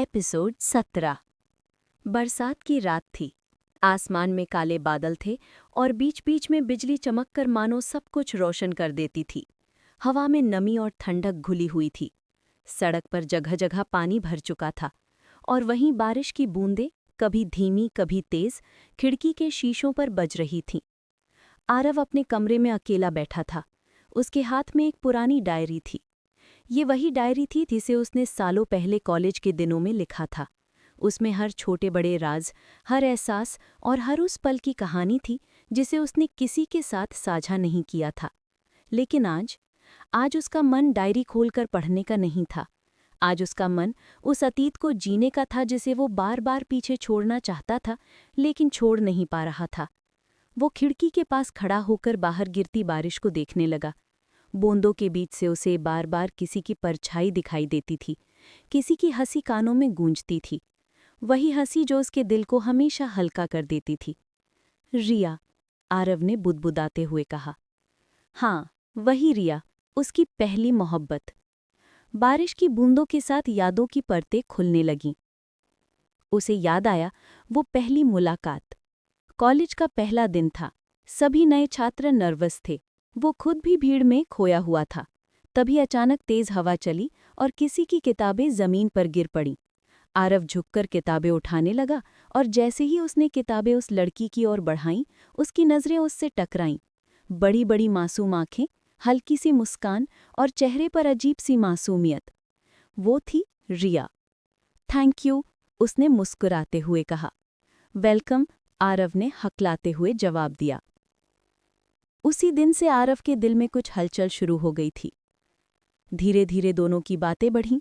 Episode 17। बरसात की रात थी। आसमान में काले बादल थे और बीच बीच में बिजली चमककर मानो सब कुछ रोशन कर देती थी। हवा में नमी और ठंडक घुली हुई थी। सड़क पर जगह जगह पानी भर चुका था और वहीं बारिश की बूंदें कभी धीमी कभी तेज खिड़की के शीशों पर बज रही थीं। आरव अपने कमरे में अकेला बैठा था। उसके हाथ में एक पुरानी डायरी थी। ये वही डायरी थी जिसे उसने सालों पहले कॉलेज के दिनों में लिखा था। उसमें हर छोटे बड़े राज, हर एहसास और हर उस पल की कहानी थी जिसे उसने किसी के साथ साझा नहीं किया था। लेकिन आज उसका मन डायरी खोलकर पढ़ने का नहीं था। आज उसका मन उस अतीत को जीने का था जिसे वो बार बार पीछे छोड़ना चाहता था, लेकिन छोड़ नहीं पा रहा था। वो खिड़की के पास खड़ा होकर बाहर गिरती बारिश को देखने लगा। बूंदों के बीच से उसे बार बार किसी की परछाई दिखाई देती थी। किसी की हंसी कानों में गूंजती थी, वही हंसी जो उसके दिल को हमेशा हल्का कर देती थी। रिया, आरव ने बुदबुदाते हुए कहा। हाँ, वही रिया, उसकी पहली मोहब्बत। बारिश की बूंदों के साथ यादों की परतें खुलने लगीं। उसे याद आया वो पहली मुलाकात। कॉलेज का पहला दिन था। सभी नए छात्र नर्वस थे। वो खुद भी भीड़ में खोया हुआ था। तभी अचानक तेज हवा चली और किसी की किताबें जमीन पर गिर पड़ीं। आरव झुककर किताबें उठाने लगा और जैसे ही उसने किताबें उस लड़की की ओर बढ़ाईं, उसकी नज़रें उससे टकराईं। बड़ी बड़ी मासूम आंखें, हल्की सी मुस्कान और चेहरे पर अजीब सी मासूमियत। वो थी रिया। थैंक यू, उसने मुस्कुराते हुए कहा। वेलकम, आरव ने हकलाते हुए जवाब दिया। उसी दिन से आरव के दिल में कुछ हलचल शुरू हो गई थी। धीरे धीरे दोनों की बातें बढ़ीं।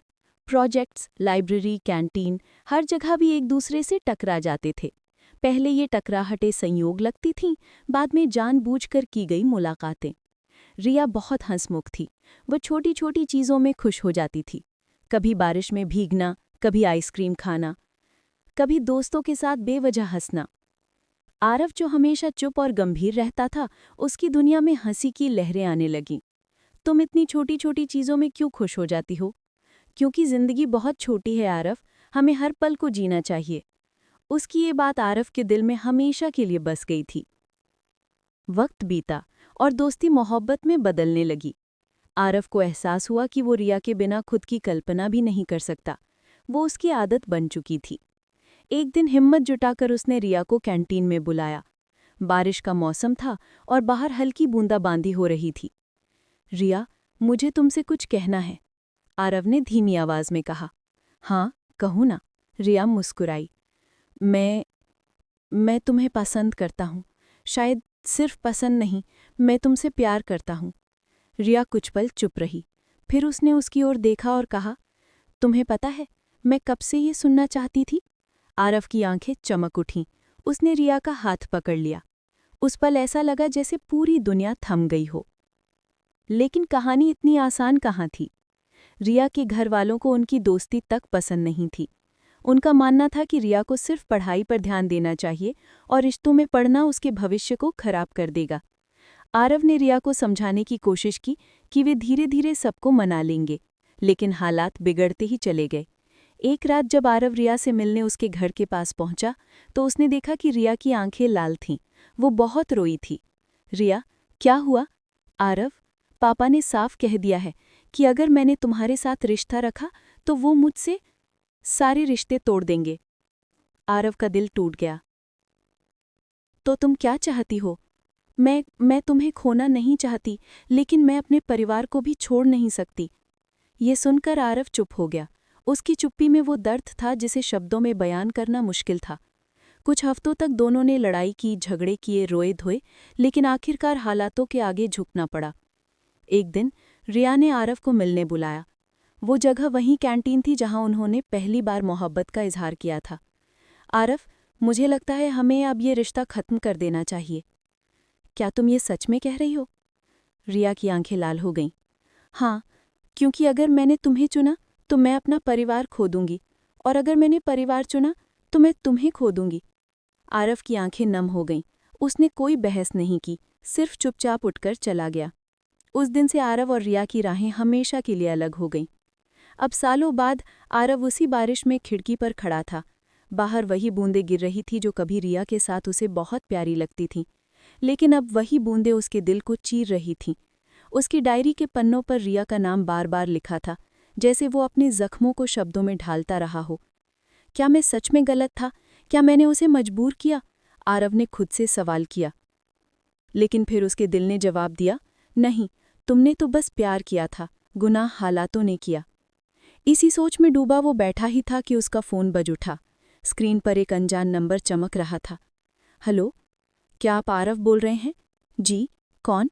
प्रोजेक्ट्स, लाइब्रेरी, कैंटीन, हर जगह भी एक दूसरे से टकरा जाते थे। पहले ये टकराहटें संयोग लगती थीं, बाद में जानबूझकर की गई मुलाकातें। रिया बहुत हंसमुख थी। वो छोटी छोटी चीज़ों में खुश हो जाती थी। कभी बारिश में भीगना, कभी आइसक्रीम खाना, कभी दोस्तों के साथ बेवजह हंसना। आरव जो हमेशा चुप और गंभीर रहता था, उसकी दुनिया में हंसी की लहरें आने लगीं। तुम इतनी छोटी छोटी चीज़ों में क्यों खुश हो जाती हो? क्योंकि जिंदगी बहुत छोटी है आरव, हमें हर पल को जीना चाहिए। उसकी ये बात आरव के दिल में हमेशा के लिए बस गई थी। वक्त बीता और दोस्ती मोहब्बत में बदलने लगी। आरव को एहसास हुआ कि वो रिया के बिना खुद की कल्पना भी नहीं कर सकता। वो उसकी आदत बन चुकी थी। एक दिन हिम्मत जुटाकर उसने रिया को कैंटीन में बुलाया। बारिश का मौसम था और बाहर हल्की बूंदाबांदी हो रही थी। रिया, मुझे तुमसे कुछ कहना है, आरव ने धीमी आवाज में कहा। हाँ, कहूँ ना, रिया मुस्कुराई। मैं तुम्हें पसंद करता हूँ। शायद सिर्फ पसंद नहीं, मैं तुमसे प्यार करता हूँ। रिया कुछ पल चुप रही। फिर उसने उसकी ओर देखा और कहा, तुम्हें पता है, मैं कब से ये सुनना चाहती थी। आरव की आंखें चमक उठीं। उसने रिया का हाथ पकड़ लिया। उस पल ऐसा लगा जैसे पूरी दुनिया थम गई हो। लेकिन कहानी इतनी आसान कहाँ थी। रिया के घर वालों को उनकी दोस्ती तक पसंद नहीं थी। उनका मानना था कि रिया को सिर्फ पढ़ाई पर ध्यान देना चाहिए और रिश्तों में पड़ना उसके भविष्य को खराब कर देगा। आरव ने रिया को समझाने की कोशिश की कि वे धीरे धीरे सबको मना लेंगे, लेकिन हालात बिगड़ते ही चले गए। एक रात जब आरव रिया से मिलने उसके घर के पास पहुंचा, तो उसने देखा कि रिया की आंखें लाल थीं। वो बहुत रोई थी। रिया, क्या हुआ? आरव, पापा ने साफ कह दिया है कि अगर मैंने तुम्हारे साथ रिश्ता रखा तो वो मुझसे सारे रिश्ते तोड़ देंगे। आरव का दिल टूट गया। तो तुम क्या चाहती हो? मैं तुम्हें खोना नहीं चाहती, लेकिन मैं अपने परिवार को भी छोड़ नहीं सकती। ये सुनकर आरव चुप हो गया। उसकी चुप्पी में वो दर्द था जिसे शब्दों में बयान करना मुश्किल था। कुछ हफ्तों तक दोनों ने लड़ाई की, झगड़े किए, रोए धोए, लेकिन आखिरकार हालातों के आगे झुकना पड़ा। एक दिन रिया ने आरव को मिलने बुलाया। वो जगह वही कैंटीन थी जहां उन्होंने पहली बार मोहब्बत का इजहार किया था। आरव, मुझे लगता है हमें अब ये रिश्ता खत्म कर देना चाहिए। क्या तुम ये सच में कह रही हो? रिया की आंखें लाल हो गईं। हाँ, क्योंकि अगर मैंने तुम्हें चुना तो मैं अपना परिवार खो दूंगी, और अगर मैंने परिवार चुना तो मैं तुम्हें खो दूंगी। आरव की आंखें नम हो गईं। उसने कोई बहस नहीं की, सिर्फ चुपचाप उठकर चला गया। उस दिन से आरव और रिया की राहें हमेशा के लिए अलग हो गईं। अब सालों बाद आरव उसी बारिश में खिड़की पर खड़ा था। बाहर वही बूंदें गिर रही थी जो कभी रिया के साथ उसे बहुत प्यारी लगती थीं, लेकिन अब वही बूंदें उसके दिल को चीर रही थीं। उसकी डायरी के पन्नों पर रिया का नाम बार बार लिखा था, जैसे वो अपने जख्मों को शब्दों में ढालता रहा हो। क्या मैं सच में गलत था? क्या मैंने उसे मजबूर किया? आरव ने खुद से सवाल किया। लेकिन फिर उसके दिल ने जवाब दिया, नहीं, तुमने तो बस प्यार किया था, गुनाह हालातों ने किया। इसी सोच में डूबा वो बैठा ही था कि उसका फ़ोन बज उठा। स्क्रीन पर एक अनजान नंबर चमक रहा था। हेलो, क्या आप आरव बोल रहे हैं? जी, कौन?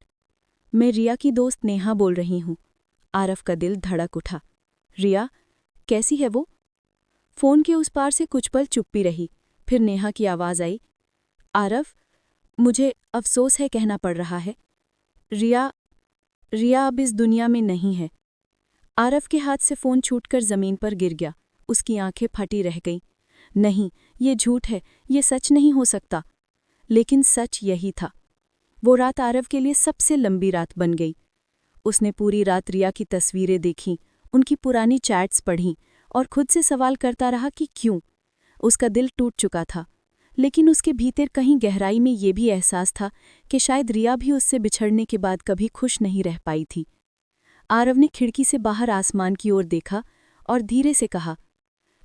मैं रिया की दोस्त नेहा बोल रही हूँ। आरव का दिल धड़क उठा। रिया, कैसी है वो? फ़ोन के उस पार से कुछ पल चुप्पी रही, फिर नेहा की आवाज़ आई। आरव, मुझे अफ़सोस है कहना पड़ रहा है। रिया अब इस दुनिया में नहीं है। आरव के हाथ से फ़ोन छूटकर ज़मीन पर गिर गया। उसकी आंखें फटी रह गईं। नहीं, ये झूठ है, ये सच नहीं हो सकता। लेकिन सच यही था। वो रात आरव के लिए सबसे लंबी रात बन गई। उसने पूरी रात रिया की तस्वीरें देखीं, उनकी पुरानी चैट्स पढ़ीं और खुद से सवाल करता रहा कि क्यों। उसका दिल टूट चुका था, लेकिन उसके भीतर कहीं गहराई में ये भी एहसास था कि शायद रिया भी उससे बिछड़ने के बाद कभी खुश नहीं रह पाई थी। आरव ने खिड़की से बाहर आसमान की ओर देखा और धीरे से कहा,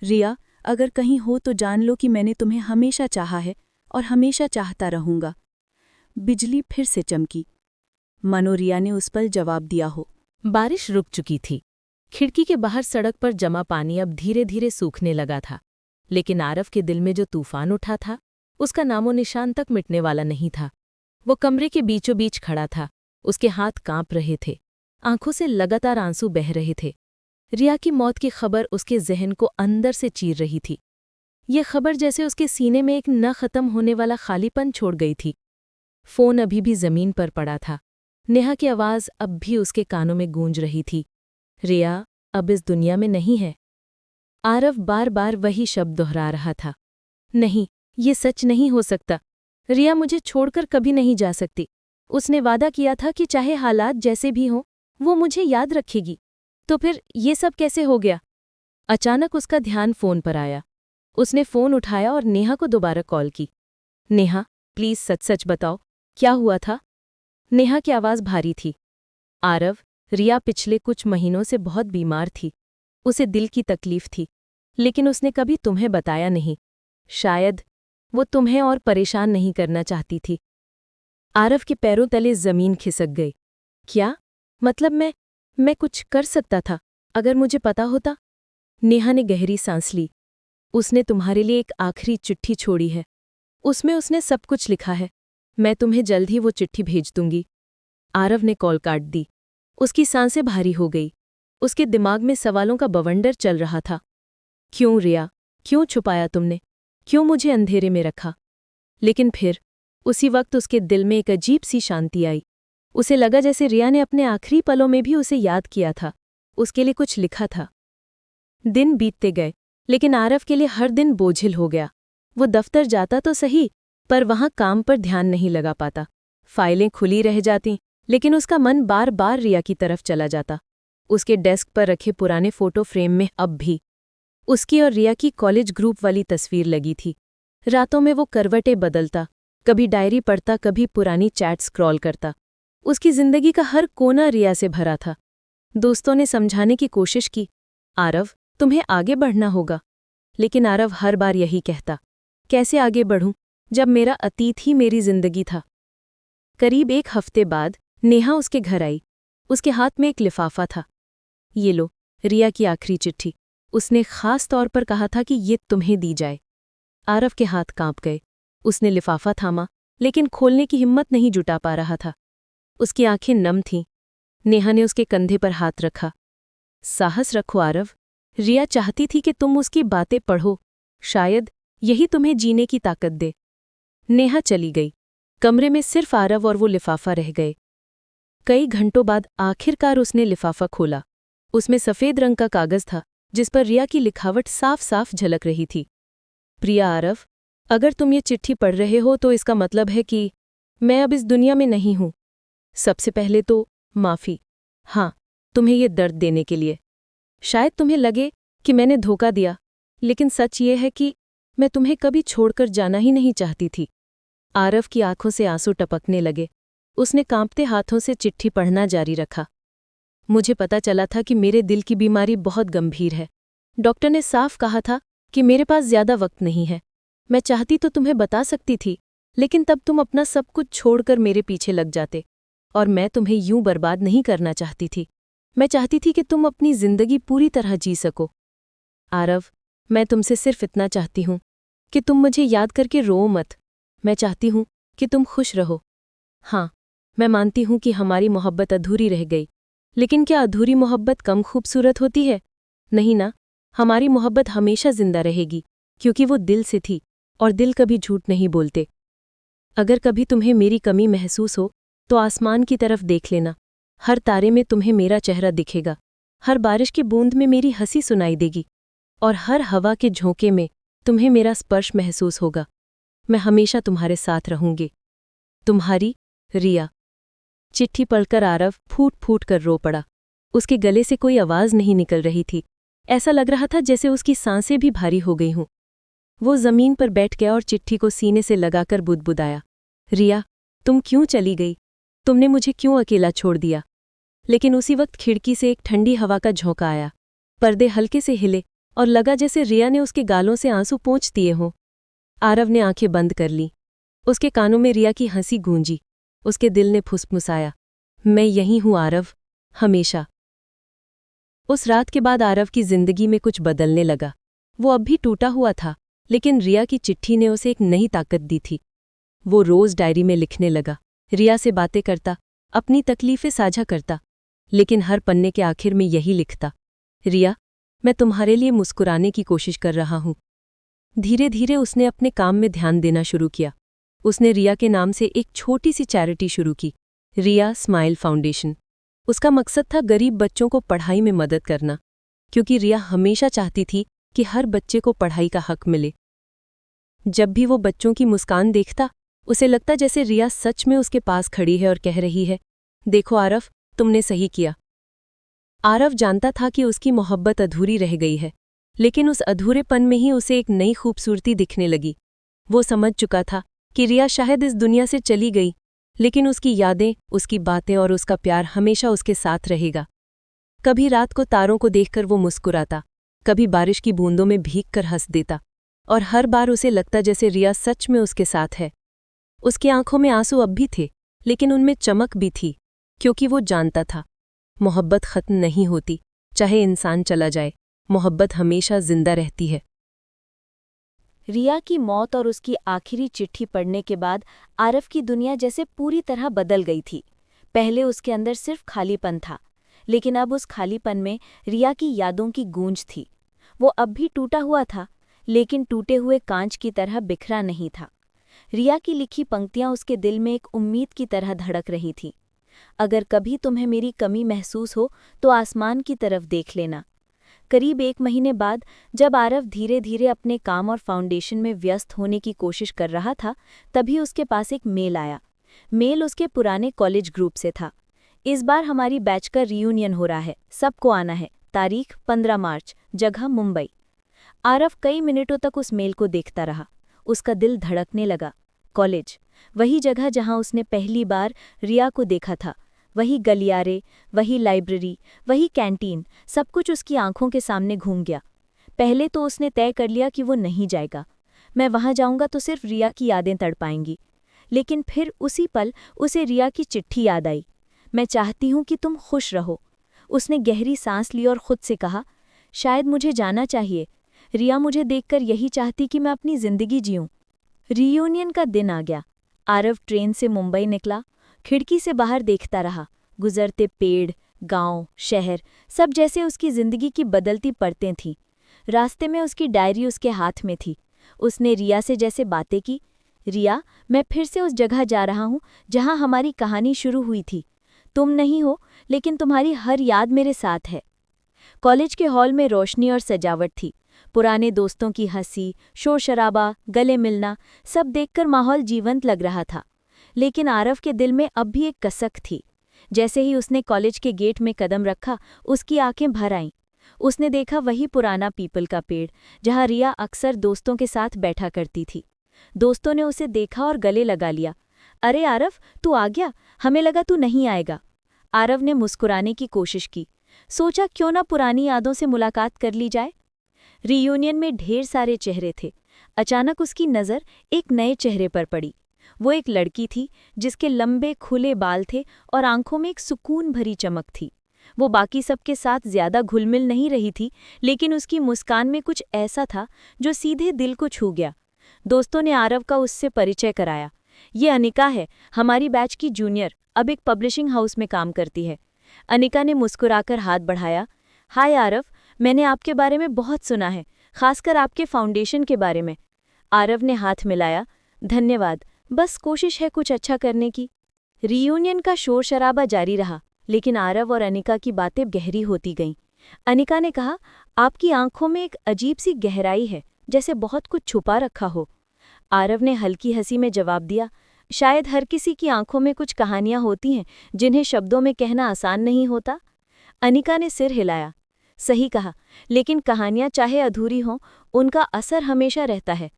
रिया, अगर कहीं हो तो जान लो कि मैंने तुम्हें हमेशा चाहा है और हमेशा चाहता रहूंगा। बिजली फिर से चमकी। मानो रिया ने उस पल जवाब दिया हो। बारिश रुक चुकी थी। खिड़की के बाहर सड़क पर जमा पानी अब धीरे धीरे सूखने लगा था, लेकिन आरव के दिल में जो तूफान उठा था, उसका नामो निशान तक मिटने वाला नहीं था। वो कमरे के बीचों बीच खड़ा था, उसके हाथ कांप रहे थे, आंखों से लगातार आंसू बह रहे थे। रिया की मौत की खबर उसके जहन को अंदर से चीर रही थी। ये खबर जैसे उसके सीने में एक न खत्म होने वाला खालीपन छोड़ गई थी। फोन अभी भी जमीन पर पड़ा था। नेहा की आवाज़ अब भी उसके कानों में गूंज रही थी। रिया अब इस दुनिया में नहीं है। आरव बार बार वही शब्द दोहरा रहा था। नहीं, ये सच नहीं हो सकता। रिया मुझे छोड़कर कभी नहीं जा सकती। उसने वादा किया था कि चाहे हालात जैसे भी हों, वो मुझे याद रखेगी। तो फिर ये सब कैसे हो गया? अचानक उसका ध्यान फ़ोन पर आया। उसने फ़ोन उठाया और नेहा को दोबारा कॉल की। नेहा, प्लीज़ सच सच बताओ, क्या हुआ था? नेहा की आवाज़ भारी थी। आरव, रिया पिछले कुछ महीनों से बहुत बीमार थी। उसे दिल की तकलीफ थी, लेकिन उसने कभी तुम्हें बताया नहीं। शायद वो तुम्हें और परेशान नहीं करना चाहती थी। आरव के पैरों तले ज़मीन खिसक गई। क्या? मतलब मैं कुछ कर सकता था, अगर मुझे पता होता? नेहा ने गहरी सांस ली। उसने तुम्हारे लिए एक आखिरी चिट्ठी छोड़ी है। उसमें उसने सब कुछ लिखा है। मैं तुम्हें जल्द ही वो चिट्ठी भेज दूंगी। आरव ने कॉल काट दी। उसकी सांसें भारी हो गई। उसके दिमाग में सवालों का बवंडर चल रहा था। क्यों रिया? क्यों छुपाया तुमने? क्यों मुझे अंधेरे में रखा? लेकिन फिर उसी वक्त उसके दिल में एक अजीब सी शांति आई। उसे लगा जैसे रिया ने अपने आखिरी पलों में भी उसे याद किया था, उसके लिए कुछ लिखा था। दिन बीतते गए, लेकिन आरव के लिए हर दिन बोझिल हो गया। वो दफ्तर जाता तो सही, पर वहां काम पर ध्यान नहीं लगा पाता। फाइलें खुली रह जातीं, लेकिन उसका मन बार बार रिया की तरफ चला जाता। उसके डेस्क पर रखे पुराने फोटो फ्रेम में अब भी उसकी और रिया की कॉलेज ग्रुप वाली तस्वीर लगी थी। रातों में वो करवटें बदलता, कभी डायरी पढ़ता, कभी पुरानी चैट स्क्रॉल करता। उसकी जिंदगी का हर कोना रिया से भरा था। दोस्तों ने समझाने की कोशिश की, आरव, तुम्हें आगे बढ़ना होगा। लेकिन आरव हर बार यही कहता, कैसे आगे बढ़ूं जब मेरा अतीत ही मेरी जिंदगी था। करीब एक हफ्ते बाद नेहा उसके घर आई। उसके हाथ में एक लिफाफा था। ये लो, रिया की आखिरी चिट्ठी। उसने खास तौर पर कहा था कि ये तुम्हें दी जाए। आरव के हाथ कांप गए। उसने लिफाफा थामा, लेकिन खोलने की हिम्मत नहीं जुटा पा रहा था। उसकी आंखें नम थीं। नेहा ने उसके कंधे पर हाथ रखा। साहस रखो आरव, रिया चाहती थी कि तुम उसकी बातें पढ़ो। शायद यही तुम्हें जीने की ताकत दे। नेहा चली गई। कमरे में सिर्फ आरव और वो लिफाफा रह गए। कई घंटों बाद आखिरकार उसने लिफाफा खोला। उसमें सफ़ेद रंग का कागज़ था, जिस पर रिया की लिखावट साफ साफ झलक रही थी। प्रिया आरव, अगर तुम ये चिट्ठी पढ़ रहे हो तो इसका मतलब है कि मैं अब इस दुनिया में नहीं हूं। सबसे पहले तो माफ़ी, हाँ, तुम्हें ये दर्द देने के लिए। शायद तुम्हें लगे कि मैंने धोखा दिया, लेकिन सच ये है कि मैं तुम्हें कभी छोड़कर जाना ही नहीं चाहती थी। आरव की आंखों से आंसू टपकने लगे। उसने कांपते हाथों से चिट्ठी पढ़ना जारी रखा। मुझे पता चला था कि मेरे दिल की बीमारी बहुत गंभीर है। डॉक्टर ने साफ कहा था कि मेरे पास ज्यादा वक्त नहीं है। मैं चाहती तो तुम्हें बता सकती थी, लेकिन तब तुम अपना सब कुछ छोड़कर मेरे पीछे लग जाते, और मैं तुम्हें यूं बर्बाद नहीं करना चाहती थी। मैं चाहती थी कि तुम अपनी जिंदगी पूरी तरह जी सको। आरव, मैं तुमसे सिर्फ इतना चाहती हूं कि तुम मुझे याद करके रो मत। मैं चाहती हूं कि तुम खुश रहो। हाँ, मैं मानती हूं कि हमारी मोहब्बत अधूरी रह गई, लेकिन क्या अधूरी मोहब्बत कम खूबसूरत होती है? नहीं ना, हमारी मोहब्बत हमेशा जिंदा रहेगी, क्योंकि वो दिल से थी, और दिल कभी झूठ नहीं बोलते। अगर कभी तुम्हें मेरी कमी महसूस हो तो आसमान की तरफ देख लेना। हर तारे में तुम्हें मेरा चेहरा दिखेगा, हर बारिश की बूंद में मेरी हंसी सुनाई देगी, और हर हवा के झोंके में तुम्हें मेरा स्पर्श महसूस होगा। मैं हमेशा तुम्हारे साथ रहूंगी। तुम्हारी रिया। चिट्ठी पढ़कर आरव फूट फूट कर रो पड़ा। उसके गले से कोई आवाज नहीं निकल रही थी। ऐसा लग रहा था जैसे उसकी सांसें भी भारी हो गई हों। वो जमीन पर बैठ गया और चिट्ठी को सीने से लगाकर बुदबुदाया, रिया, तुम क्यों चली गई? तुमने मुझे क्यों अकेला छोड़ दिया? लेकिन उसी वक्त खिड़की से एक ठंडी हवा का झोंका आया। पर्दे हल्के से हिले और लगा जैसे रिया ने उसके गालों से आंसू पोंछ दिए हों। आरव ने आंखें बंद कर लीं। उसके कानों में रिया की हंसी गूंजी। उसके दिल ने फुसफुसाया, मैं यहीं हूं आरव, हमेशा। उस रात के बाद आरव की जिंदगी में कुछ बदलने लगा। वो अब भी टूटा हुआ था, लेकिन रिया की चिट्ठी ने उसे एक नई ताकत दी थी। वो रोज डायरी में लिखने लगा, रिया से बातें करता, अपनी तकलीफें साझा करता, लेकिन हर पन्ने के आखिर में यही लिखता, रिया, मैं तुम्हारे लिए मुस्कुराने की कोशिश कर रहा हूं। धीरे धीरे उसने अपने काम में ध्यान देना शुरू किया। उसने रिया के नाम से एक छोटी सी चैरिटी शुरू की, रिया स्माइल फाउंडेशन। उसका मकसद था गरीब बच्चों को पढ़ाई में मदद करना, क्योंकि रिया हमेशा चाहती थी कि हर बच्चे को पढ़ाई का हक मिले। जब भी वो बच्चों की मुस्कान देखता, उसे लगता जैसे रिया सच में उसके पास खड़ी है और कह रही है, देखो आरव, तुमने सही किया। आरव जानता था कि उसकी मोहब्बत अधूरी रह गई है, लेकिन उस अधूरेपन में ही उसे एक नई खूबसूरती दिखने लगी। वो समझ चुका था कि रिया शायद इस दुनिया से चली गई, लेकिन उसकी यादें, उसकी बातें और उसका प्यार हमेशा उसके साथ रहेगा। कभी रात को तारों को देखकर वो मुस्कुराता, कभी बारिश की बूंदों में भीगकर हंस देता, और हर बार उसे लगता जैसे रिया सच में उसके साथ है। उसकी आंखों में आंसू अब भी थे, लेकिन उनमें चमक भी थी, क्योंकि वो जानता था, मोहब्बत खत्म नहीं होती। चाहे इंसान चला जाए, मोहब्बत हमेशा जिंदा रहती है। रिया की मौत और उसकी आखिरी चिट्ठी पढ़ने के बाद आरव की दुनिया जैसे पूरी तरह बदल गई थी। पहले उसके अंदर सिर्फ खालीपन था, लेकिन अब उस खालीपन में रिया की यादों की गूंज थी। वो अब भी टूटा हुआ था, लेकिन टूटे हुए कांच की तरह बिखरा नहीं था। रिया की लिखी पंक्तियां उसके दिल में एक उम्मीद की तरह धड़क रही थीं। अगर कभी तुम्हें मेरी कमी महसूस हो तो आसमान की तरफ देख लेना। करीब 1 महीने बाद जब आरव धीरे धीरे अपने काम और फाउंडेशन में व्यस्त होने की कोशिश कर रहा था, तभी उसके पास एक मेल आया। मेल उसके पुराने कॉलेज ग्रुप से था। इस बार हमारी बैच का रियूनियन हो रहा है, सबको आना है। तारीख 15 मार्च, जगह मुंबई। आरव कई मिनटों तक उस मेल को देखता रहा। उसका दिल धड़कने लगा। कॉलेज, वही जगह जहां उसने पहली बार रिया को देखा था। वही गलियारे, वही लाइब्रेरी, वही कैंटीन, सब कुछ उसकी आंखों के सामने घूम गया। पहले तो उसने तय कर लिया कि वो नहीं जाएगा। मैं वहां जाऊंगा तो सिर्फ रिया की यादें तड़पाएंगी। लेकिन फिर उसी पल उसे रिया की चिट्ठी याद आई। मैं चाहती हूं कि तुम खुश रहो। उसने गहरी सांस ली और खुद से कहा, शायद मुझे जाना चाहिए। रिया मुझे देखकर यही चाहती कि मैं अपनी जिंदगी जीऊं। रियूनियन का दिन आ गया। आरव ट्रेन से मुंबई निकला। खिड़की से बाहर देखता रहा। गुजरते पेड़, गांव, शहर, सब जैसे उसकी जिंदगी की बदलती परतें थीं। रास्ते में उसकी डायरी उसके हाथ में थी। उसने रिया से जैसे बातें की, रिया, मैं फिर से उस जगह जा रहा हूं जहां हमारी कहानी शुरू हुई थी। तुम नहीं हो, लेकिन तुम्हारी हर याद मेरे साथ है। कॉलेज के हॉल में रोशनी और सजावट थी। पुराने दोस्तों की हंसी, शोर शराबा, गले मिलना, सब देखकर माहौल जीवंत लग रहा था। लेकिन आरव के दिल में अब भी एक कसक थी। जैसे ही उसने कॉलेज के गेट में कदम रखा, उसकी आंखें भर आईं। उसने देखा वही पुराना पीपल का पेड़ जहां रिया अक्सर दोस्तों के साथ बैठा करती थी। दोस्तों ने उसे देखा और गले लगा लिया। अरे आरव, तू आ गया, हमें लगा तू नहीं आएगा। आरव ने मुस्कुराने की कोशिश की। सोचा क्यों ना पुरानी यादों से मुलाकात कर ली जाए। रीयूनियन में ढेर सारे चेहरे थे। अचानक उसकी नज़र एक नए चेहरे पर पड़ी। वो एक लड़की थी जिसके लंबे खुले बाल थे और आंखों में एक सुकून भरी चमक थी। वो बाकी सबके साथ ज्यादा घुलमिल नहीं रही थी, लेकिन उसकी मुस्कान में कुछ ऐसा था जो सीधे दिल को छू गया। दोस्तों ने आरव का उससे परिचय कराया। ये अनिका है, हमारी बैच की जूनियर, अब एक पब्लिशिंग हाउस में काम करती है। अनिका ने मुस्कुराकर हाथ बढ़ाया। हाय आरव, मैंने आपके बारे में बहुत सुना है, खासकर आपके फाउंडेशन के बारे में। आरव ने हाथ मिलाया। धन्यवाद, बस कोशिश है कुछ अच्छा करने की। रीयूनियन का शोर शराबा जारी रहा, लेकिन आरव और अनिका की बातें गहरी होती गईं। अनिका ने कहा, आपकी आंखों में एक अजीब सी गहराई है, जैसे बहुत कुछ छुपा रखा हो। आरव ने हल्की हंसी में जवाब दिया, शायद हर किसी की आंखों में कुछ कहानियां होती हैं जिन्हें शब्दों में कहना आसान नहीं होता। अनिका ने सिर हिलाया। सही कहा, लेकिन कहानियां चाहे अधूरी हों, उनका असर हमेशा रहता है।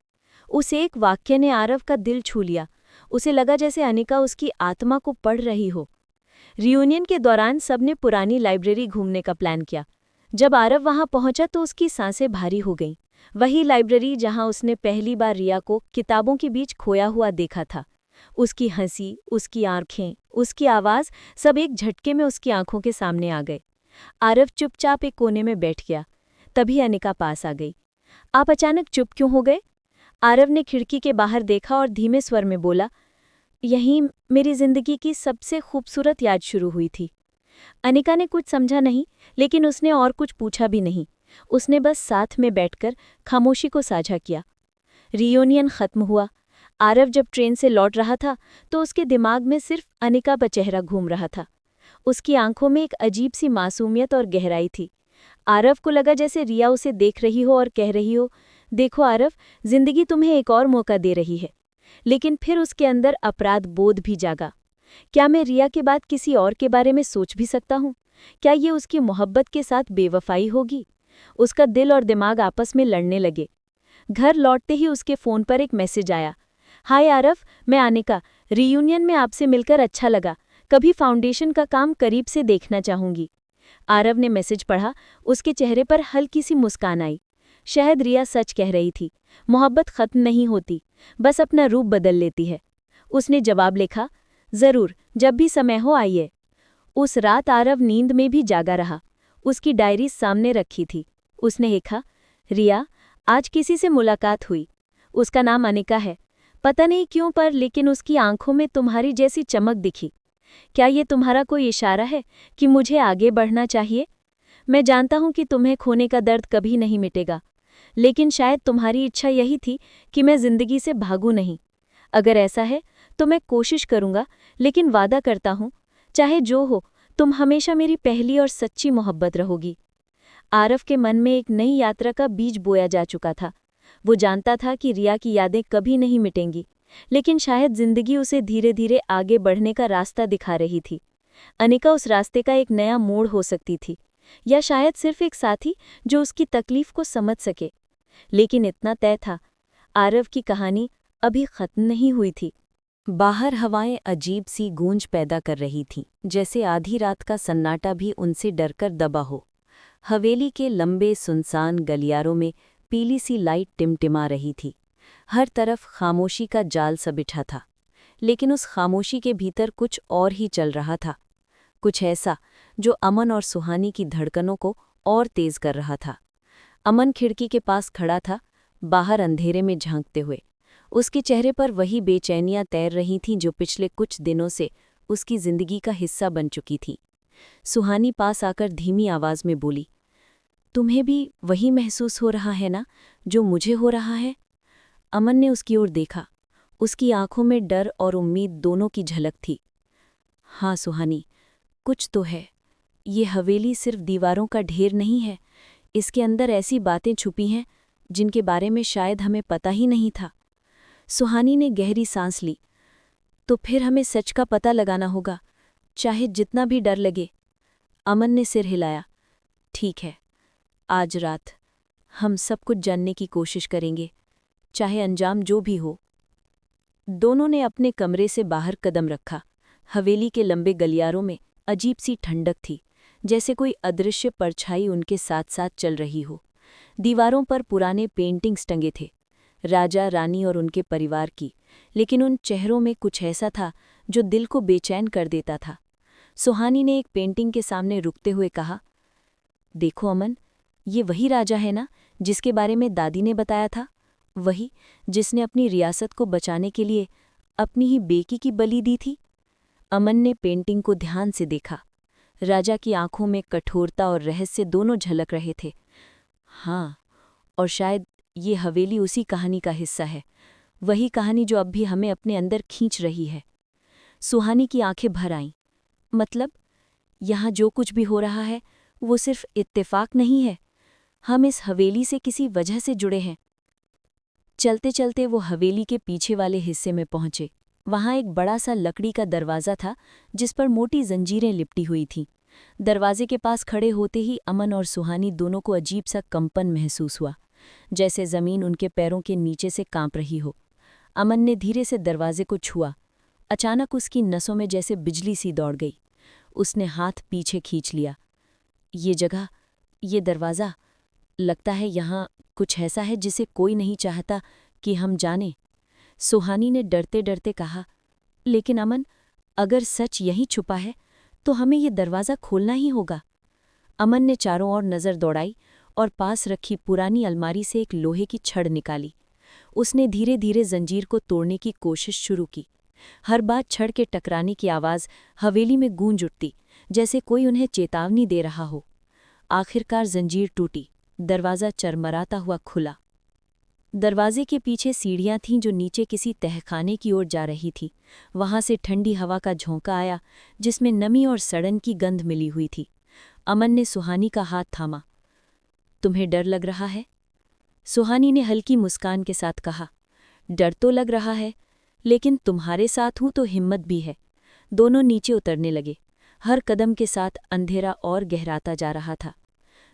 उस एक वाक्य ने आरव का दिल छू लिया। उसे लगा जैसे अनिका उसकी आत्मा को पढ़ रही हो। रियूनियन के दौरान सबने पुरानी लाइब्रेरी घूमने का प्लान किया। जब आरव वहां पहुंचा तो उसकी सांसें भारी हो गईं। वही लाइब्रेरी जहां उसने पहली बार रिया को किताबों के बीच खोया हुआ देखा था। उसकी हंसी, उसकी आंखें, उसकी आवाज, सब एक झटके में उसकी आंखों के सामने आ गए। आरव चुपचाप एक कोने में बैठ गया। तभी अनिका पास आ गई। आप अचानक चुप क्यों हो गए? आरव ने खिड़की के बाहर देखा और धीमे स्वर में बोला, यहीं मेरी जिंदगी की सबसे खूबसूरत याद शुरू हुई थी। अनिका ने कुछ समझा नहीं, लेकिन उसने और कुछ पूछा भी नहीं। उसने बस साथ में बैठकर खामोशी को साझा किया। रियूनियन खत्म हुआ। आरव जब ट्रेन से लौट रहा था तो उसके दिमाग में सिर्फ अनिका का चेहरा घूम रहा था। उसकी आंखों में एक अजीब सी मासूमियत और गहराई थी। आरव को लगा जैसे रिया उसे देख रही हो और कह रही हो, देखो आरव, जिंदगी तुम्हें एक और मौका दे रही है। लेकिन फिर उसके अंदर अपराध बोध भी जागा। क्या मैं रिया के बाद किसी और के बारे में सोच भी सकता हूँ? क्या ये उसकी मोहब्बत के साथ बेवफाई होगी? उसका दिल और दिमाग आपस में लड़ने लगे। घर लौटते ही उसके फ़ोन पर एक मैसेज आया। हाय आरव, मैं अनिका, रीयूनियन में आपसे मिलकर अच्छा लगा। कभी फाउंडेशन का काम करीब से देखना चाहूंगी। आरव ने मैसेज पढ़ा। उसके चेहरे पर हल्की सी मुस्कान आई। शायद रिया सच कह रही थी। मोहब्बत खत्म नहीं होती, बस अपना रूप बदल लेती है। उसने जवाब लिखा, जरूर, जब भी समय हो आइए। उस रात आरव नींद में भी जागा रहा। उसकी डायरी सामने रखी थी। उसने लिखा, रिया, आज किसी से मुलाकात हुई। उसका नाम अनिका है। पता नहीं क्यों पर लेकिन उसकी आंखों में तुम्हारी जैसी चमक दिखी। क्या ये तुम्हारा कोई इशारा है कि मुझे आगे बढ़ना चाहिए? मैं जानता हूं कि तुम्हें खोने का दर्द कभी नहीं मिटेगा, लेकिन शायद तुम्हारी इच्छा यही थी कि मैं जिंदगी से भागूं नहीं। अगर ऐसा है तो मैं कोशिश करूंगा, लेकिन वादा करता हूं, चाहे जो हो, तुम हमेशा मेरी पहली और सच्ची मोहब्बत रहोगी। आरव के मन में एक नई यात्रा का बीज बोया जा चुका था। वो जानता था कि रिया की यादें कभी नहीं मिटेंगी, लेकिन शायद जिंदगी उसे धीरे धीरे आगे बढ़ने का रास्ता दिखा रही थी। अनिका उस रास्ते का एक नया मोड़ हो सकती थी, या शायद सिर्फ एक साथी जो उसकी तकलीफ को समझ सके। लेकिन इतना तय था, आरव की कहानी अभी खत्म नहीं हुई थी। बाहर हवाएं अजीब सी गूंज पैदा कर रही थीं, जैसे आधी रात का सन्नाटा भी उनसे डरकर दबा हो। हवेली के लंबे सुनसान गलियारों में पीली सी लाइट टिमटिमा रही थी। हर तरफ खामोशी का जाल सा बिछा था, लेकिन उस खामोशी के भीतर कुछ और ही चल रहा था। कुछ ऐसा जो अमन और सुहानी की धड़कनों को और तेज कर रहा था। अमन खिड़की के पास खड़ा था, बाहर अंधेरे में झांकते हुए। उसके चेहरे पर वही बेचैनियां तैर रही थीं जो पिछले कुछ दिनों से उसकी जिंदगी का हिस्सा बन चुकी थीं। सुहानी पास आकर धीमी आवाज में बोली, तुम्हें भी वही महसूस हो रहा है ना जो मुझे हो रहा है? अमन ने उसकी ओर देखा। उसकी आंखों में डर और उम्मीद दोनों की झलक थी। हाँ सुहानी, कुछ तो है। ये हवेली सिर्फ दीवारों का ढेर नहीं है, इसके अंदर ऐसी बातें छुपी हैं जिनके बारे में शायद हमें पता ही नहीं था। सुहानी ने गहरी सांस ली। तो फिर हमें सच का पता लगाना होगा, चाहे जितना भी डर लगे। अमन ने सिर हिलाया। ठीक है, आज रात हम सब कुछ जानने की कोशिश करेंगे, चाहे अंजाम जो भी हो। दोनों ने अपने कमरे से बाहर कदम रखा। हवेली के लंबे गलियारों में अजीब सी ठंडक थी, जैसे कोई अदृश्य परछाई उनके साथ साथ चल रही हो। दीवारों पर पुराने पेंटिंग्स टंगे थे, राजा रानी और उनके परिवार की, लेकिन उन चेहरों में कुछ ऐसा था जो दिल को बेचैन कर देता था। सुहानी ने एक पेंटिंग के सामने रुकते हुए कहा, देखो अमन, ये वही राजा है ना जिसके बारे में दादी ने बताया था? वही जिसने अपनी रियासत को बचाने के लिए अपनी ही बेटी की बलि दी थी। अमन ने पेंटिंग को ध्यान से देखा। राजा की आंखों में कठोरता और रहस्य दोनों झलक रहे थे। हाँ, और शायद ये हवेली उसी कहानी का हिस्सा है, वही कहानी जो अब भी हमें अपने अंदर खींच रही है। सुहानी की आंखें भर आईं। मतलब, यहाँ जो कुछ भी हो रहा है वो सिर्फ इत्तेफाक नहीं है, हम इस हवेली से किसी वजह से जुड़े हैं। चलते चलते वो हवेली के पीछे वाले हिस्से में पहुंचे। वहां एक बड़ा सा लकड़ी का दरवाज़ा था जिस पर मोटी जंजीरें लिपटी हुई थीं। दरवाजे के पास खड़े होते ही अमन और सुहानी दोनों को अजीब सा कंपन महसूस हुआ, जैसे ज़मीन उनके पैरों के नीचे से कांप रही हो। अमन ने धीरे से दरवाजे को छुआ। अचानक उसकी नसों में जैसे बिजली सी दौड़ गई। उसने हाथ पीछे खींच लिया। ये जगह, ये दरवाज़ा, लगता है यहाँ कुछ ऐसा है जिसे कोई नहीं चाहता कि हम जानें। सुहानी ने डरते डरते कहा, लेकिन अमन, अगर सच यहीं छुपा है तो हमें ये दरवाज़ा खोलना ही होगा। अमन ने चारों ओर नज़र दौड़ाई और पास रखी पुरानी अलमारी से एक लोहे की छड़ निकाली। उसने धीरे धीरे जंजीर को तोड़ने की कोशिश शुरू की। हर बार छड़ के टकराने की आवाज़ हवेली में गूंज उठती, जैसे कोई उन्हें चेतावनी दे रहा हो। आखिरकार जंजीर टूटी, दरवाज़ा चरमराता हुआ खुला। दरवाजे के पीछे सीढ़ियां थीं जो नीचे किसी तहखाने की ओर जा रही थीं। वहां से ठंडी हवा का झोंका आया जिसमें नमी और सड़न की गंध मिली हुई थी। अमन ने सुहानी का हाथ थामा। तुम्हें डर लग रहा है? सुहानी ने हल्की मुस्कान के साथ कहा, डर तो लग रहा है, लेकिन तुम्हारे साथ हूं तो हिम्मत भी है। दोनों नीचे उतरने लगे। हर कदम के साथ अंधेरा और गहराता जा रहा था।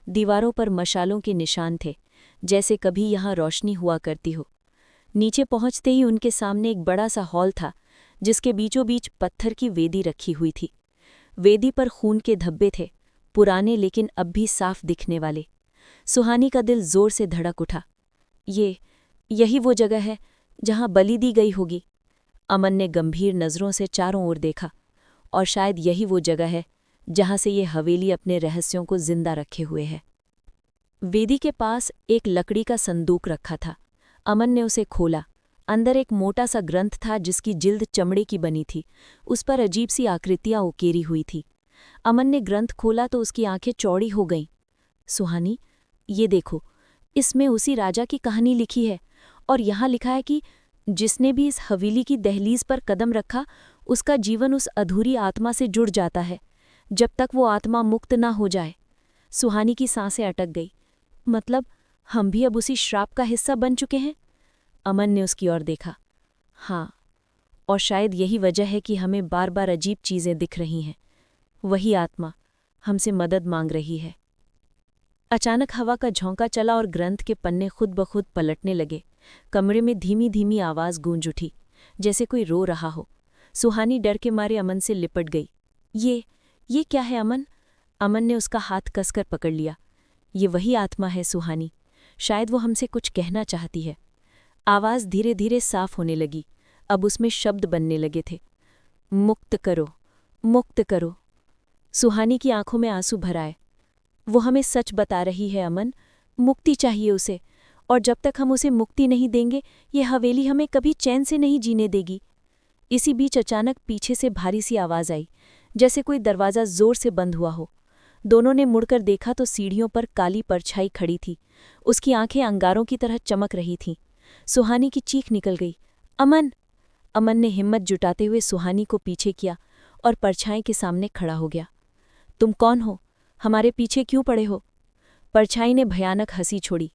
दीवारों पर मशालों के निशान थे, जैसे कभी यहाँ रोशनी हुआ करती हो। नीचे पहुंचते ही उनके सामने एक बड़ा सा हॉल था जिसके बीचों बीच पत्थर की वेदी रखी हुई थी। वेदी पर खून के धब्बे थे, पुराने लेकिन अब भी साफ दिखने वाले। सुहानी का दिल जोर से धड़क उठा। यही वो जगह है जहाँ बलि दी गई होगी। अमन ने गंभीर नज़रों से चारों ओर देखा। और शायद यही वो जगह है जहाँ से ये हवेली अपने रहस्यों को जिंदा रखे हुए है। वेदी के पास एक लकड़ी का संदूक रखा था। अमन ने उसे खोला। अंदर एक मोटा सा ग्रंथ था जिसकी जिल्द चमड़े की बनी थी। उस पर अजीब सी आकृतियां उकेरी हुई थी। अमन ने ग्रंथ खोला तो उसकी आंखें चौड़ी हो गईं। सुहानी, ये देखो, इसमें उसी राजा की कहानी लिखी है और यहाँ लिखा है कि जिसने भी इस हवेली की दहलीज पर कदम रखा उसका जीवन उस अधूरी आत्मा से जुड़ जाता है जब तक वो आत्मा मुक्त ना हो जाए। सुहानी की सांसें अटक गई। मतलब, हम भी अब उसी श्राप का हिस्सा बन चुके हैं? अमन ने उसकी ओर देखा। हाँ, और शायद यही वजह है कि हमें बार बार अजीब चीज़ें दिख रही हैं। वही आत्मा हमसे मदद मांग रही है। अचानक हवा का झोंका चला और ग्रंथ के पन्ने खुद ब खुद पलटने लगे। कमरे में धीमी धीमी आवाज़ गूंज उठी, जैसे कोई रो रहा हो। सुहानी डर के मारे अमन से लिपट गई। ये क्या है अमन? अमन ने उसका हाथ कसकर पकड़ लिया। ये वही आत्मा है सुहानी, शायद वो हमसे कुछ कहना चाहती है। आवाज़ धीरे धीरे साफ होने लगी। अब उसमें शब्द बनने लगे थे। मुक्त करो, मुक्त करो। सुहानी की आंखों में आंसू भर आए। वो हमें सच बता रही है अमन, मुक्ति चाहिए उसे, और जब तक हम उसे मुक्ति नहीं देंगे ये हवेली हमें कभी चैन से नहीं जीने देगी। इसी बीच अचानक पीछे से भारी सी आवाज़ आई, जैसे कोई दरवाज़ा जोर से बंद हुआ हो। दोनों ने मुड़कर देखा तो सीढ़ियों पर काली परछाई खड़ी थी। उसकी आंखें अंगारों की तरह चमक रही थीं। सुहानी की चीख निकल गई, अमन! अमन ने हिम्मत जुटाते हुए सुहानी को पीछे किया और परछाई के सामने खड़ा हो गया। तुम कौन हो? हमारे पीछे क्यों पड़े हो? परछाई ने भयानक हंसी छोड़ी।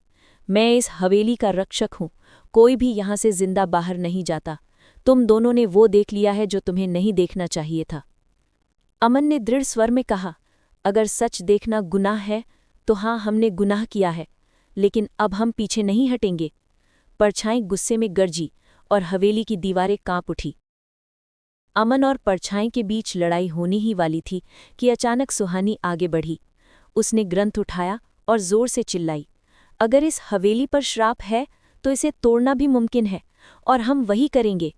मैं इस हवेली का रक्षक हूँ, कोई भी यहाँ से जिंदा बाहर नहीं जाता। तुम दोनों ने वो देख लिया है जो तुम्हें नहीं देखना चाहिए था। अमन ने दृढ़ स्वर में कहा, अगर सच देखना गुनाह है तो हाँ, हमने गुनाह किया है, लेकिन अब हम पीछे नहीं हटेंगे। परछाई गुस्से में गरजी और हवेली की दीवारें कांप उठी। अमन और परछाई के बीच लड़ाई होने ही वाली थी कि अचानक सुहानी आगे बढ़ी। उसने ग्रंथ उठाया और जोर से चिल्लाई, अगर इस हवेली पर श्राप है तो इसे तोड़ना भी मुमकिन है, और हम वही करेंगे।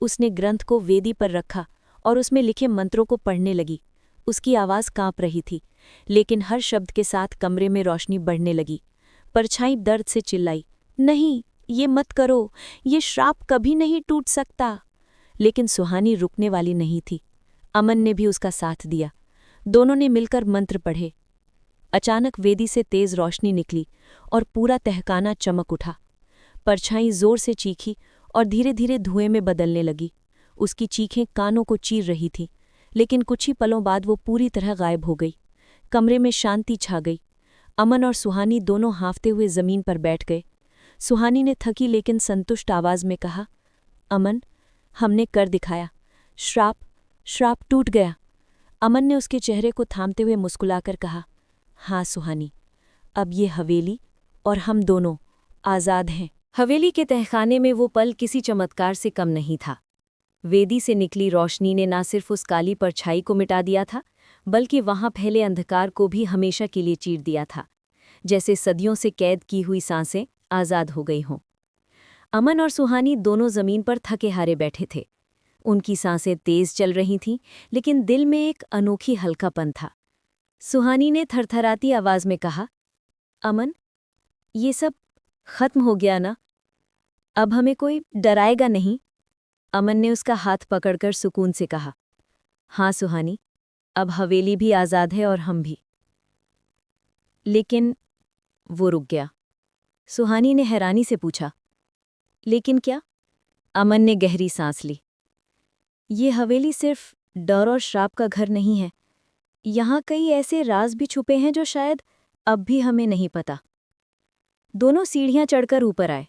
उसने ग्रंथ को वेदी पर रखा और उसमें लिखे मंत्रों को पढ़ने लगी। उसकी आवाज़ कांप रही थी, लेकिन हर शब्द के साथ कमरे में रोशनी बढ़ने लगी। परछाई दर्द से चिल्लाई, नहीं, ये मत करो, ये श्राप कभी नहीं टूट सकता। लेकिन सुहानी रुकने वाली नहीं थी। अमन ने भी उसका साथ दिया। दोनों ने मिलकर मंत्र पढ़े। अचानक वेदी से तेज रोशनी निकली और पूरा तहखाना चमक उठा। परछाई जोर से चीखी और धीरे धीरे धुएं में बदलने लगी। उसकी चीखें कानों को चीर रही थीं, लेकिन कुछ ही पलों बाद वो पूरी तरह गायब हो गई। कमरे में शांति छा गई। अमन और सुहानी दोनों हांफते हुए जमीन पर बैठ गए। सुहानी ने थकी लेकिन संतुष्ट आवाज में कहा, अमन, हमने कर दिखाया। श्राप टूट गया। अमन ने उसके चेहरे को थामते हुए मुस्कुलाकर कहा, हाँ सुहानी, अब ये हवेली और हम दोनों आज़ाद हैं। हवेली के तहखाने में वो पल किसी चमत्कार से कम नहीं था। वेदी से निकली रोशनी ने न सिर्फ उस काली परछाई को मिटा दिया था, बल्कि वहां फैले अंधकार को भी हमेशा के लिए चीर दिया था, जैसे सदियों से कैद की हुई सांसें आज़ाद हो गई हों। अमन और सुहानी दोनों जमीन पर थके हारे बैठे थे। उनकी सांसें तेज चल रही थीं, लेकिन दिल में एक अनोखी हल्कापन था। सुहानी ने थरथराती आवाज में कहा, अमन, ये सब खत्म हो गया ना? अब हमें कोई डराएगा नहीं? अमन ने उसका हाथ पकड़कर सुकून से कहा, हाँ सुहानी, अब हवेली भी आज़ाद है और हम भी। लेकिन वो रुक गया। सुहानी ने हैरानी से पूछा, लेकिन क्या? अमन ने गहरी सांस ली। ये हवेली सिर्फ डर और श्राप का घर नहीं है। यहाँ कई ऐसे राज भी छुपे हैं जो शायद अब भी हमें नहीं पता। दोनों सीढ़ियां चढ़कर ऊपर आए।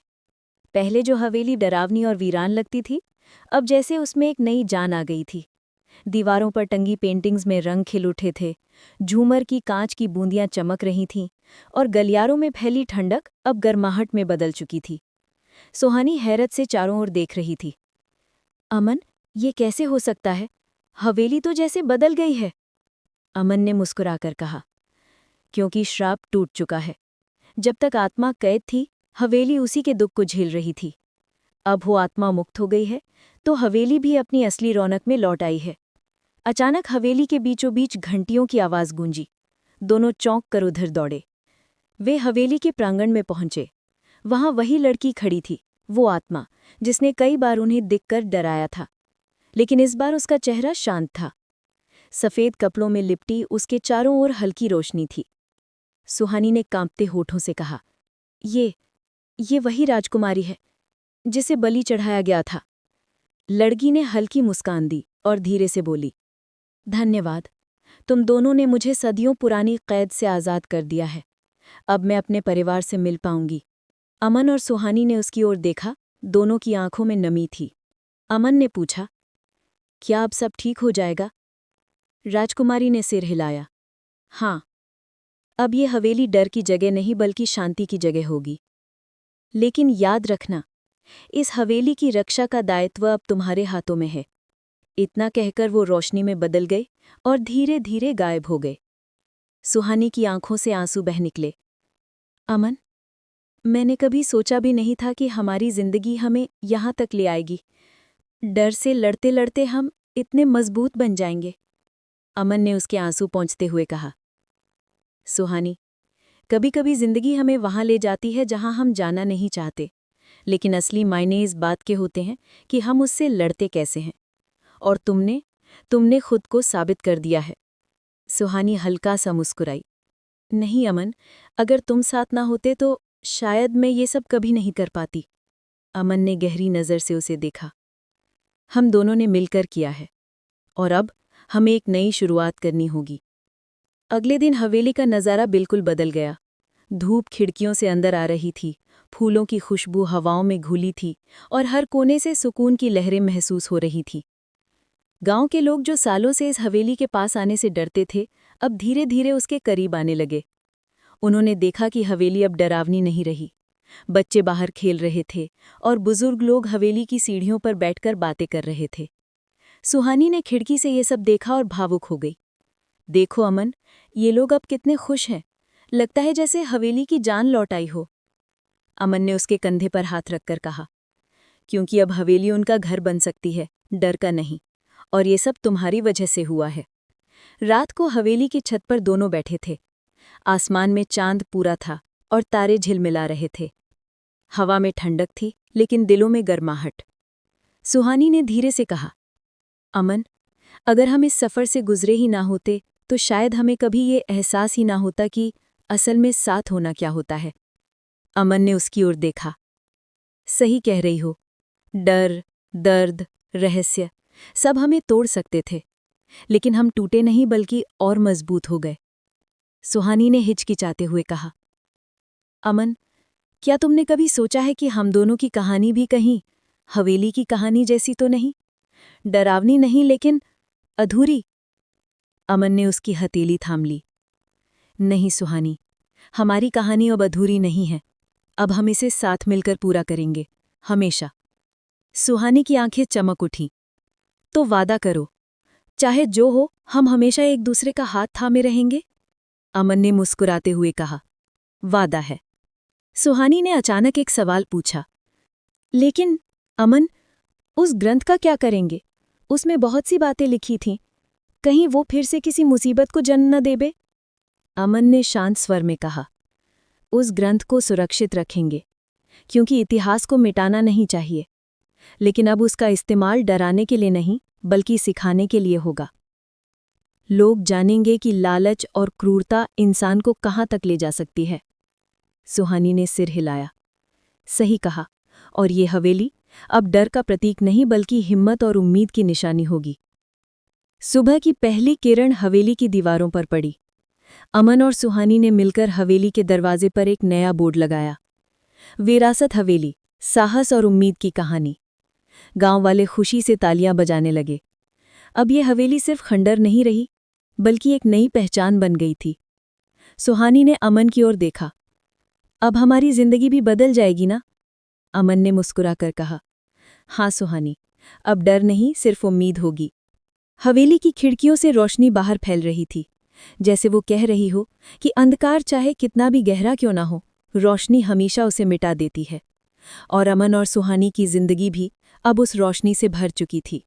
पहले जो हवेली डरावनी और वीरान लगती थी, अब जैसे उसमें एक नई जान आ गई थी। दीवारों पर टंगी पेंटिंग्स में रंग खिल उठे थे, झूमर की कांच की बूंदियां चमक रही थीं, और गलियारों में फैली ठंडक अब गर्माहट में बदल चुकी थी। सुहानी हैरत से चारों ओर देख रही थी। अमन, ये कैसे हो सकता है? हवेली तो जैसे बदल गई है। अमन ने मुस्कुराकर कहा, क्योंकि श्राप टूट चुका है। जब तक आत्मा कैद थी, हवेली उसी के दुख को झेल रही थी। अब वो आत्मा मुक्त हो गई है, तो हवेली भी अपनी असली रौनक में लौट आई है। अचानक हवेली के बीचों बीच घंटियों की आवाज गूंजी। दोनों चौंक कर उधर दौड़े। वे हवेली के प्रांगण में पहुंचे। वहां वही लड़की खड़ी थी, वो आत्मा जिसने कई बार उन्हें दिखकर डराया था, लेकिन इस बार उसका चेहरा शांत था। सफेद कपड़ों में लिपटी उसके चारों ओर हल्की रोशनी थी। सुहानी ने कांपते होठों से कहा, ये वही राजकुमारी है जिसे बलि चढ़ाया गया था। लड़की ने हल्की मुस्कान दी और धीरे से बोली, धन्यवाद, तुम दोनों ने मुझे सदियों पुरानी कैद से आज़ाद कर दिया है। अब मैं अपने परिवार से मिल पाऊंगी। अमन और सुहानी ने उसकी ओर देखा। दोनों की आंखों में नमी थी। अमन ने पूछा, क्या अब सब ठीक हो जाएगा? राजकुमारी ने सिर हिलाया, हाँ, अब ये हवेली डर की जगह नहीं बल्कि शांति की जगह होगी। लेकिन याद रखना, इस हवेली की रक्षा का दायित्व अब तुम्हारे हाथों में है। इतना कहकर वो रोशनी में बदल गए और धीरे धीरे गायब हो गए। सुहानी की आंखों से आंसू बह निकले। अमन, मैंने कभी सोचा भी नहीं था कि हमारी जिंदगी हमें यहाँ तक ले आएगी। डर से लड़ते लड़ते हम इतने मजबूत बन जाएंगे। अमन ने उसके आंसू पोंछते हुए कहा, सुहानी, कभी कभी जिंदगी हमें वहां ले जाती है जहां हम जाना नहीं चाहते, लेकिन असली मायने इस बात के होते हैं कि हम उससे लड़ते कैसे हैं। और तुमने खुद को साबित कर दिया है। सुहानी हल्का सा मुस्कुराई। नहीं अमन, अगर तुम साथ ना होते तो शायद मैं ये सब कभी नहीं कर पाती। अमन ने गहरी नज़र से उसे देखा। हम दोनों ने मिलकर किया है, और अब हमें एक नई शुरुआत करनी होगी। अगले दिन हवेली का नज़ारा बिल्कुल बदल गया। धूप खिड़कियों से अंदर आ रही थी, फूलों की खुशबू हवाओं में घुली थी, और हर कोने से सुकून की लहरें महसूस हो रही थी। गांव के लोग जो सालों से इस हवेली के पास आने से डरते थे, अब धीरे धीरे उसके करीब आने लगे। उन्होंने देखा कि हवेली अब डरावनी नहीं रही। बच्चे बाहर खेल रहे थे और बुजुर्ग लोग हवेली की सीढ़ियों पर बैठकर बातें कर रहे थे। सुहानी ने खिड़की से ये सब देखा और भावुक हो गई। देखो अमन, ये लोग अब कितने खुश हैं। लगता है जैसे हवेली की जान लौट आई हो। अमन ने उसके कंधे पर हाथ रखकर कहा, क्योंकि अब हवेली उनका घर बन सकती है, डर का नहीं। और ये सब तुम्हारी वजह से हुआ है। रात को हवेली की छत पर दोनों बैठे थे। आसमान में चांद पूरा था और तारे झिलमिला रहे थे। हवा में ठंडक थी, लेकिन दिलों में गर्माहट। सुहानी ने धीरे से कहा, अमन, अगर हम इस सफ़र से गुजरे ही ना होते तो शायद हमें कभी ये एहसास ही ना होता कि असल में साथ होना क्या होता है। अमन ने उसकी ओर देखा। सही कह रही हो। डर, दर्द, रहस्य सब हमें तोड़ सकते थे, लेकिन हम टूटे नहीं बल्कि और मजबूत हो गए। सुहानी ने हिचकिचाते हुए कहा, अमन, क्या तुमने कभी सोचा है कि हम दोनों की कहानी भी कहीं हवेली की कहानी जैसी तो नहीं? डरावनी नहीं, लेकिन अधूरी। अमन ने उसकी हथेली थाम ली। नहीं सुहानी, हमारी कहानी अब अधूरी नहीं है। अब हम इसे साथ मिलकर पूरा करेंगे, हमेशा। सुहानी की आंखें चमक उठीं। तो वादा करो, चाहे जो हो हम हमेशा एक दूसरे का हाथ थामे रहेंगे। अमन ने मुस्कुराते हुए कहा, वादा है। सुहानी ने अचानक एक सवाल पूछा, लेकिन अमन, उस ग्रंथ का क्या करेंगे? उसमें बहुत सी बातें लिखी थीं। कहीं वो फिर से किसी मुसीबत को जन्म न देबे? अमन ने शांत स्वर में कहा, उस ग्रंथ को सुरक्षित रखेंगे, क्योंकि इतिहास को मिटाना नहीं चाहिए। लेकिन अब उसका इस्तेमाल डराने के लिए नहीं, बल्कि सिखाने के लिए होगा। लोग जानेंगे कि लालच और क्रूरता इंसान को कहाँ तक ले जा सकती है। सुहानी ने सिर हिलाया। सही कहा, और ये हवेली अब डर का प्रतीक नहीं बल्कि हिम्मत और उम्मीद की निशानी होगी। सुबह की पहली किरण हवेली की दीवारों पर पड़ी। अमन और सुहानी ने मिलकर हवेली के दरवाजे पर एक नया बोर्ड लगाया, विरासत हवेली, साहस और उम्मीद की कहानी। गांव वाले खुशी से तालियां बजाने लगे। अब ये हवेली सिर्फ खंडर नहीं रही, बल्कि एक नई पहचान बन गई थी। सुहानी ने अमन की ओर देखा। अब हमारी जिंदगी भी बदल जाएगी ना? अमन ने मुस्कुराकर कहा, हाँ सुहानी, अब डर नहीं, सिर्फ उम्मीद होगी। हवेली की खिड़कियों से रोशनी बाहर फैल रही थी, जैसे वो कह रही हो कि अंधकार चाहे कितना भी गहरा क्यों ना हो, रोशनी हमेशा उसे मिटा देती है। और अमन और सुहानी की जिंदगी भी अब उस रोशनी से भर चुकी थी।